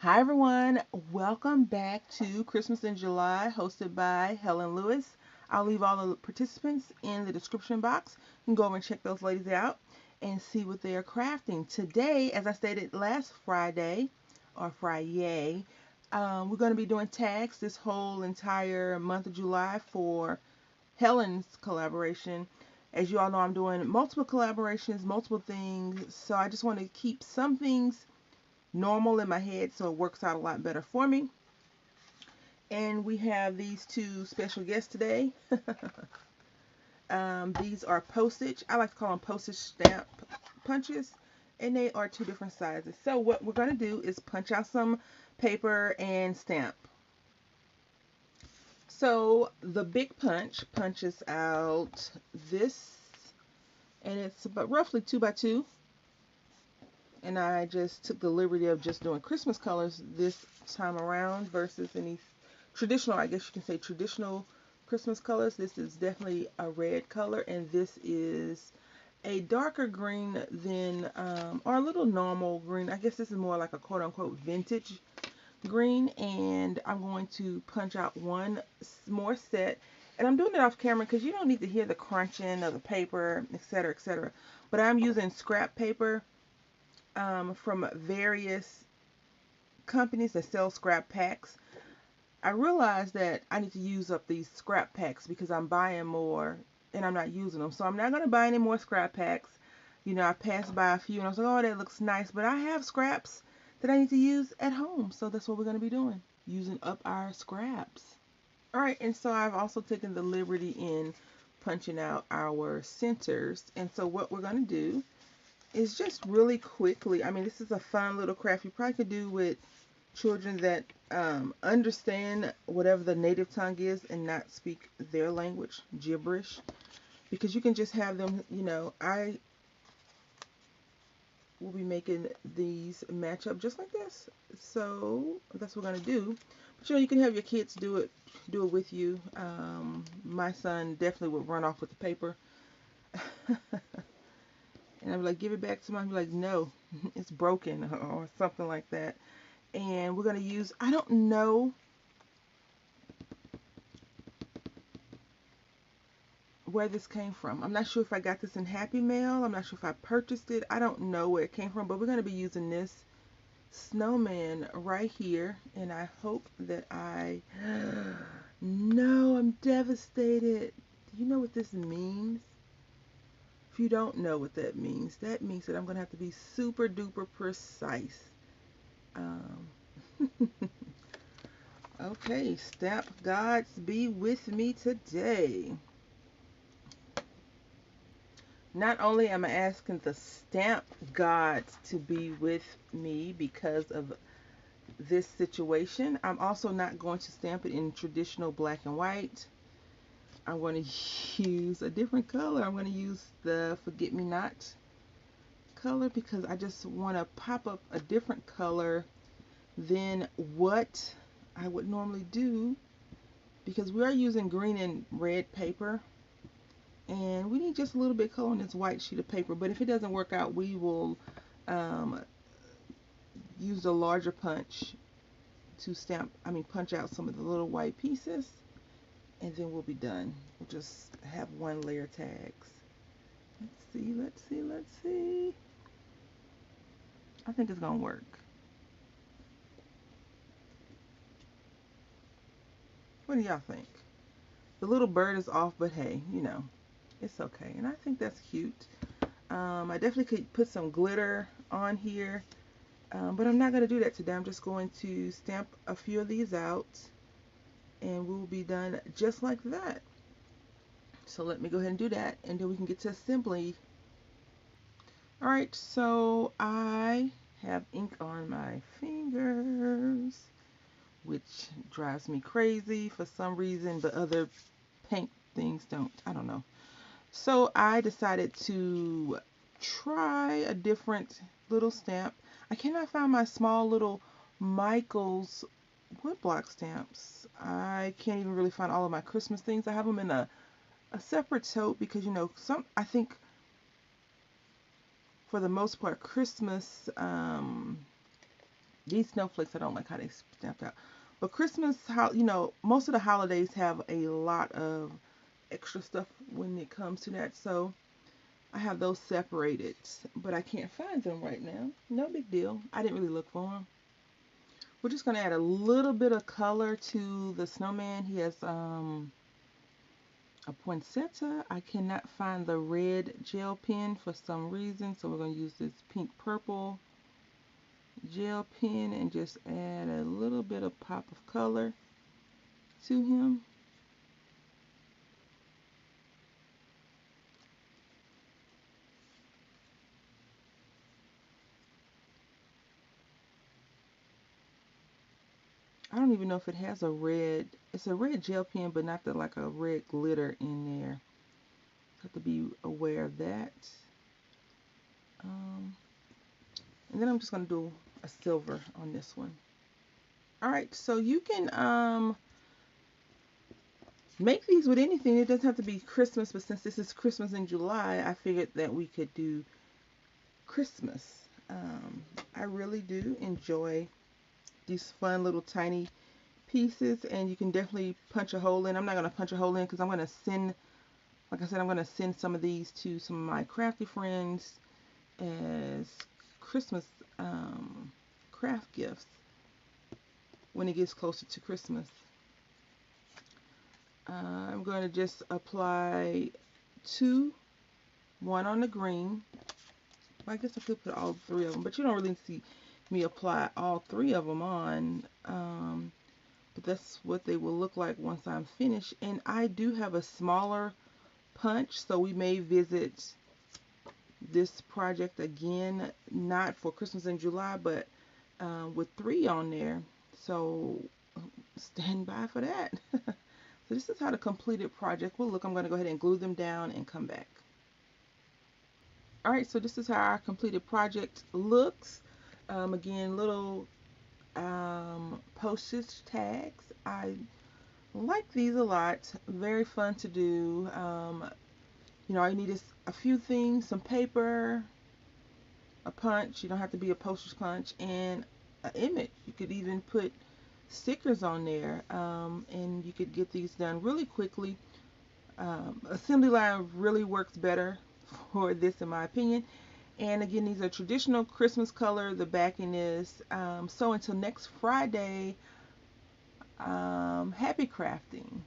Hi everyone, welcome back to Christmas in July, hosted by Helen Lewis. I'll leave all the participants in the description box. You can go over and check those ladies out and see what they are crafting. Today, as I stated last Friday, or Friday, we're going to be doing tags this whole entire month of July for Helen's collaboration. As you all know, I'm doing multiple collaborations, multiple things, so I just want to keep some things normal in my head so it works out a lot better for me. And we have these two special guests today. These are postage. I like to call them postage stamp punches, and they are two different sizes. So what we're going to do is punch out some paper and stamp. So the big punch punches out this, and it's about roughly 2 by 2. And I just took the liberty of just doing Christmas colors this time around versus any traditional, I guess you can say traditional Christmas colors. This is definitely a red color, and this is a darker green than, or a little normal green. I guess this is more like a quote unquote vintage green, and I'm going to punch out one more set. And I'm doing it off camera because you don't need to hear the crunching of the paper, etc., etc. But I'm using scrap paper from various companies that sell scrap packs. I realized that I need to use up these scrap packs because I'm buying more and I'm not using them. So I'm not going to buy any more scrap packs. You know, I passed by a few and I was like, oh, that looks nice. But I have scraps that I need to use at home. So that's what we're going to be doing, using up our scraps. All right, and so I've also taken the liberty in punching out our centers. And so what we're going to do is just really quickly, I mean, this is a fun little craft you probably could do with children that understand whatever the native tongue is and not speak their language, gibberish, because you can just have them, you know, I will be making these match up just like this. So that's what we're going to do. But you know, you can have your kids do it with you. My son definitely would run off with the paper. And I'd be like, give it back to mom. I'd be like, no, it's broken or something like that. And we're going to use, I don't know where this came from. I'm not sure if I got this in Happy Mail. I'm not sure if I purchased it. I don't know where it came from, but we're going to be using this snowman right here. And I hope that no, I'm devastated. Do you know what this means? If you don't know what that means that I'm going to have to be super duper precise. Um, okay, stamp gods be with me today. Not only am I asking the stamp gods to be with me because of this situation, I'm also not going to stamp it in traditional black and white. I'm going to use a different color. I'm going to use the Forget Me Not color because I just want to pop up a different color than what I would normally do, because we are using green and red paper and we need just a little bit of color on this white sheet of paper. But if it doesn't work out, we will use the larger punch to punch out some of the little white pieces, and then we'll be done. We'll just have one layer tags. Let's see. I think it's gonna work. What do y'all think? The little bird is off, but hey, you know, it's okay. And I think that's cute. I definitely could put some glitter on here, but I'm not going to do that today. I'm just going to stamp a few of these out and we'll be done just like that. So let me go ahead and do that, and then we can get to assembly. Alright, so I have ink on my fingers, which drives me crazy for some reason, but other paint things don't. I don't know. So I decided to try a different little stamp. I cannot find my small little Michael's woodblock stamps. I can't even really find all of my Christmas things. I have them in a separate tote because, you know, I think for the most part Christmas These snowflakes, I don't like how they snapped out. But Christmas, how most of the holidays have a lot of extra stuff when it comes to that. So I have those separated, but I can't find them right now. No big deal. I didn't really look for them. We're just gonna add a little bit of color to the snowman. He has a poinsettia. I cannot find the red gel pen for some reason, so we're gonna use this pink purple gel pen and just add a little bit of pop of color to him. I don't even know if it has a red, it's a red gel pen, but not the like a red glitter in there. Have to be aware of that. Um, and then I'm just going to do a silver on this one. Alright, so you can make these with anything. It doesn't have to be Christmas, but since this is Christmas in July, I figured that we could do Christmas. I really do enjoy these fun little tiny pieces, and you can definitely punch a hole in. I'm not going to punch a hole in because I'm going to send, like I said, I'm going to send some of these to some of my crafty friends as Christmas craft gifts when it gets closer to Christmas. I'm going to just apply one on the green. Well, I guess I could put all three of them, but you don't really see me apply all three of them on. But that's what they will look like once I'm finished. And I do have a smaller punch, so we may visit this project again, not for Christmas in July, but with 3 on there. So stand by for that. So this is how the completed project will look. I'm going to go ahead and glue them down and come back. Alright, so this is how our completed project looks. Again, little postage tags. I like these a lot. Very fun to do. All you need is a few things, some paper, a punch. You don't have to be a postage punch, and an image. You could even put stickers on there, and you could get these done really quickly. Assembly line really works better for this, in my opinion. And again, these are traditional Christmas color. The backing is. So until next Friday, happy crafting.